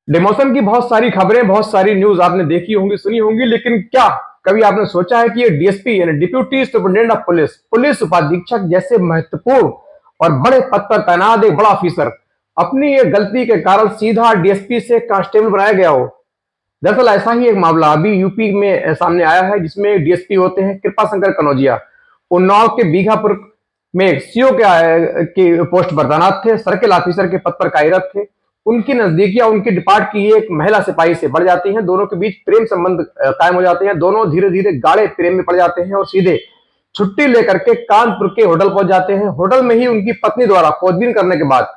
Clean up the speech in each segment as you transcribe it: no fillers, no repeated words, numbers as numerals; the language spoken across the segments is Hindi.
डिमोशन की बहुत सारी खबरें, बहुत सारी न्यूज आपने देखी होंगी, सुनी होंगी, लेकिन क्या कभी आपने सोचा है कि ये डीएसपी यानी deputy superintendent of police, police उपाधीक्षक जैसे महत्वपूर्ण और बड़े पद पर तैनात एक बड़ा ऑफिसर अपनी ये गलती के कारण सीधा डीएसपी से कांस्टेबल बनाया गया हो? दरअसल ऐसा ही एक मामला अभी यूपी में सामने आया है, जिसमें डीएसपी होते हैं कृपा शंकर कनौजिया। उन्नाव के बीघापुर में एक सीओ के पोस्ट पर तैनात थे, सर्किल ऑफिसर के पद पर कार्यरत थे। उनकी नजदीकियां उनके डिपार्ट की एक महिला सिपाही से बढ़ जाती हैं। दोनों के बीच प्रेम संबंध कायम हो जाते हैं। दोनों धीरे धीरे गाढ़े प्रेम में पड़ जाते हैं और सीधे छुट्टी लेकर के कानपुर के होटल पहुंच जाते हैं। होटल में ही उनकी पत्नी द्वारा खोजबीन करने के बाद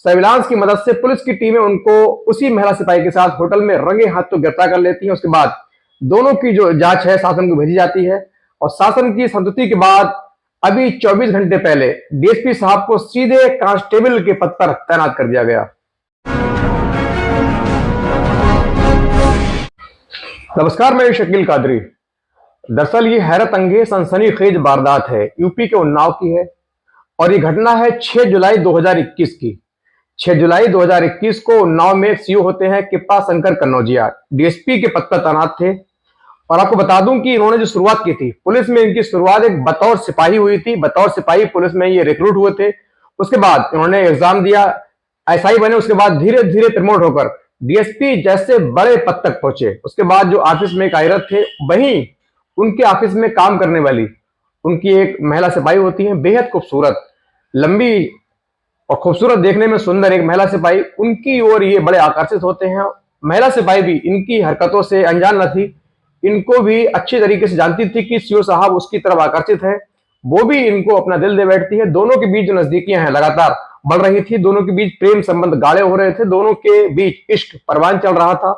सर्विलांस की मदद से पुलिस की टीमें उनको उसी महिला सिपाही के साथ होटल में रंगे हाथ तो गिरफ्तार कर लेती हैं। उसके बाद दोनों की जो जांच है शासन को भेजी जाती है और शासन की संतुष्टि के बाद अभी 24 घंटे पहले डीएसपी साहब को सीधे कांस्टेबल के पद पर तैनात कर दिया गया। नमस्कार, मैं शकील कादरी। दरअसल ये हैरत अंगेज सनसनीखेज वारदात है, यूपी के उन्नाव की है और ये घटना है 6 जुलाई 2021 की। 6 जुलाई 2021 को उन्नाव में एक सीओ होते हैं कृपा शंकर कनौजिया, डीएसपी के पद पर तैनात थे। और आपको बता दूं कि इन्होंने जो शुरुआत की थी पुलिस में, इनकी शुरुआत एक बतौर सिपाही हुई थी। बतौर सिपाही पुलिस में ये रिक्रूट हुए थे। उसके बाद इन्होंने एग्जाम दिया, एसआई बने। उसके बाद धीरे धीरे प्रमोट होकर डीएसपी जैसे बड़े पद तक पहुंचे। उसके बाद जो ऑफिस में कार्यरत थे, वहीं उनके ऑफिस में काम करने वाली उनकी एक महिला सिपाही होती है, बेहद खूबसूरत, लंबी और खूबसूरत, देखने में सुंदर एक महिला सिपाही। उनकी ओर ये बड़े आकर्षित होते हैं। महिला सिपाही भी इनकी हरकतों से अनजान न थी, इनको भी अच्छी तरीके से जानती थी कि सीओ साहब उसकी तरफ आकर्षित है। वो भी इनको अपना दिल दे बैठती है। दोनों के बीच जो नजदीकियां हैं लगातार बढ़ रही थी। दोनों के बीच प्रेम संबंध गाढ़े हो रहे थे। दोनों के बीच इश्क परवान चल रहा था।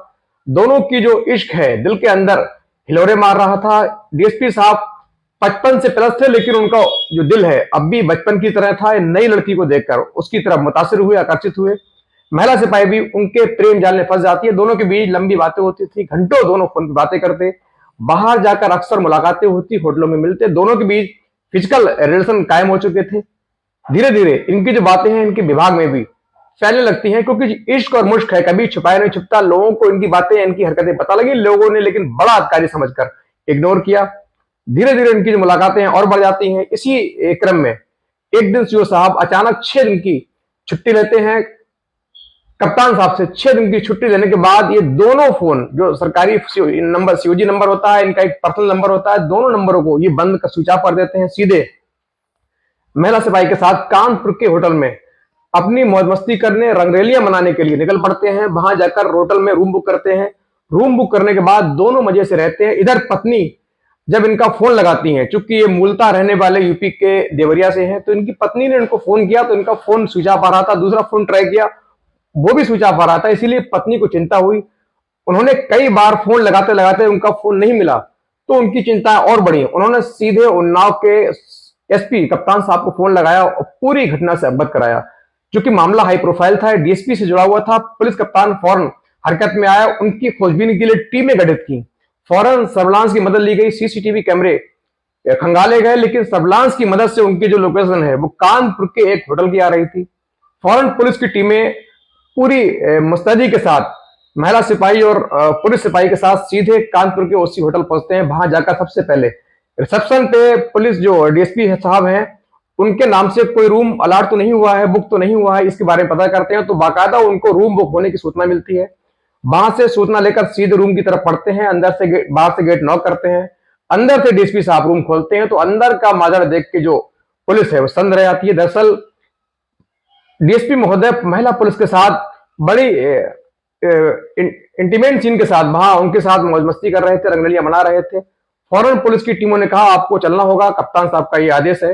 दोनों की जो इश्क है दिल के अंदर हिलोरे मार रहा था। डीएसपी साहब 55 से प्लस थे, लेकिन उनका जो दिल है अब भी बचपन की तरह था। नई लड़की को देखकर उसकी तरफ मुतासिर हुए, आकर्षित हुए। महिला सिपाही भी उनके प्रेम जाल में फंस जाती है। दोनों के बीच लंबी बातें होती थी, घंटों दोनों फोन पर बातें करते, बाहर जाकर अक्सर मुलाकातें होती, होटलों में मिलते। दोनों के बीच फिजिकल रिलेशन कायम हो चुके थे। धीरे धीरे इनकी जो बातें हैं इनके विभाग में भी फैलने लगती हैं, क्योंकि इश्क और मुश्क है, कभी छुपाया नहीं छुपता। लोगों को इनकी बातें, इनकी हरकतें पता लगी। लोगों ने लेकिन बड़ा अधिकारी समझकर इग्नोर किया। धीरे धीरे इनकी जो मुलाकातें हैं और बढ़ जाती हैं। इसी क्रम में एक दिन सीओ साहब अचानक 6 दिन की छुट्टी लेते हैं। कप्तान साहब से 6 दिन की छुट्टी लेने के बाद ये दोनों फोन, जो सरकारी नंबर सीओजी नंबर होता है, इनका एक पर्सनल नंबर होता है, दोनों नंबरों को ये बंद कर स्विच ऑफ कर देते हैं। सीधे महिला सिपाही के साथ कानपुर के होटल में अपनी मौज मस्ती करने, रंगरेलियां मनाने के लिए निकल पड़ते हैं। वहां जाकर होटल में रूम बुक करते हैं। रूम बुक करने के बाद दोनों मजे से रहते हैं। इधर पत्नी जब इनका फोन लगाती हैं, चूंकि ये मूलतः रहने वाले यूपी के देवरिया से हैं, तो इनकी पत्नी ने इनको फोन किया तो इनका फोन स्विच ऑफ आ रहा था। दूसरा फोन ट्राई किया, वो भी स्विच ऑफ आ रहा था। इसीलिए पत्नी को चिंता हुई। उन्होंने कई बार फोन लगाते लगाते उनका फोन नहीं मिला, तो उनकी चिंताएं और बढ़ी। उन्होंने सीधे उन्नाव के एसपी कप्तान साहब को फोन लगाया और पूरी घटना से अवगत कराया। क्योंकि मामला हाई प्रोफाइल था, डीएसपी से जुड़ा हुआ था। पुलिस कप्तान फौरन हरकत में आया, उनकी खोजबीन के लिए टीमें गठित की। फौरन सर्विलांस की मदद ली गई, सीसीटीवी कैमरे खंगाले गए, लेकिन सर्विलांस की मदद से उनकी जो लोकेशन है वो कानपुर के एक होटल की आ रही थी। फौरन पुलिस की टीमें पूरी मुस्तैदी के साथ महिला सिपाही और पुलिस सिपाही के साथ सीधे कानपुर के ओसी होटल पहुंचते हैं। वहां जाकर सबसे पहले रिसेप्शन पे पुलिस जो डीएसपी साहब हैं, उनके नाम से कोई रूम अलॉट तो नहीं हुआ है, बुक तो नहीं हुआ है, इसके बारे में पता करते हैं। तो बाकायदा उनको रूम बुक होने की सूचना मिलती है। वहां से सूचना लेकर सीधे रूम की तरफ पढ़ते हैं। अंदर से बाहर से गेट नॉक करते हैं। अंदर से डीएसपी साहब रूम खोलते हैं तो अंदर का माजरा देख के जो पुलिस है वो सन्न रह जाती है। दरअसल डीएसपी महोदय महिला पुलिस के साथ बड़ी इंटीमेट सीन के साथ वहां उनके साथ मौज मस्ती कर रहे थे, रंगरेलियां मना रहे थे। फौरन पुलिस की टीमों ने कहा आपको चलना होगा, कप्तान साहब का ये आदेश है।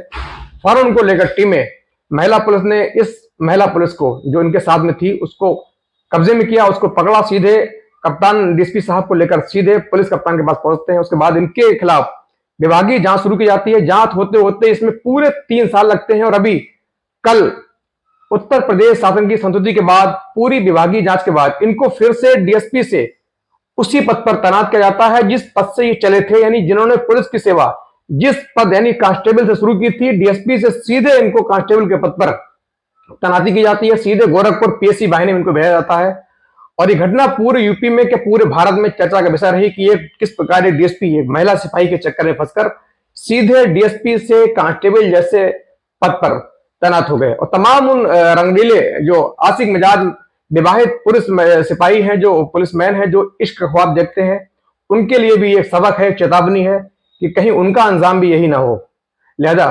फौरन उनको लेकर टीमें, महिला पुलिस ने इस महिला पुलिस को जो इनके साथ में थी उसको कब्जे में किया, उसको पकड़ा। सीधे कप्तान डीएसपी साहब को लेकर सीधे पुलिस कप्तान के पास पहुंचते हैं। उसके बाद इनके खिलाफ विभागीय जांच शुरू की जाती है। जांच होते होते इसमें पूरे 3 साल लगते हैं और अभी कल उत्तर प्रदेश शासन की संस्तुति के बाद, पूरी विभागीय जांच के बाद इनको फिर से डीएसपी से उसी पद पर तैनात किया जाता है जिस पद से ये चले थे। यानी जिन्होंने पुलिस की सेवा जिस पद यानी कांस्टेबल से शुरू की थी, डीएसपी से सीधे इनको कांस्टेबल के पद पर तैनाती की जाती है। सीधे गोरखपुर पीएससी वाहिनी में इनको भेजा जाता है और ये घटना पूरे यूपी में, के पूरे भारत में चर्चा का विषय रही कि ये किस प्रकार एक डीएसपी, एक महिला सिपाही के चक्कर में फंसकर सीधे डीएसपी से कांस्टेबल जैसे पद पर तैनात हो गए। और तमाम उन रंगीले जो आशिक मिजाज विवाहित पुरुष सिपाही हैं, जो पुलिसमैन हैं, जो इश्क ख्वाब देखते हैं, उनके लिए भी एक सबक है, चेतावनी है कि कहीं उनका अंजाम भी यही ना हो। लिहाजा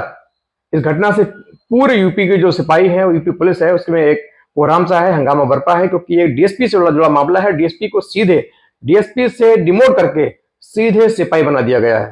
इस घटना से पूरे यूपी के जो सिपाही हैं, यूपी पुलिस है, उसमें एक कोहराम सा है, हंगामा बरपा है, क्योंकि ये डीएसपी से जुड़ा मामला है। डीएसपी को सीधे डीएसपी से डिमोट करके सीधे सिपाही बना दिया गया है।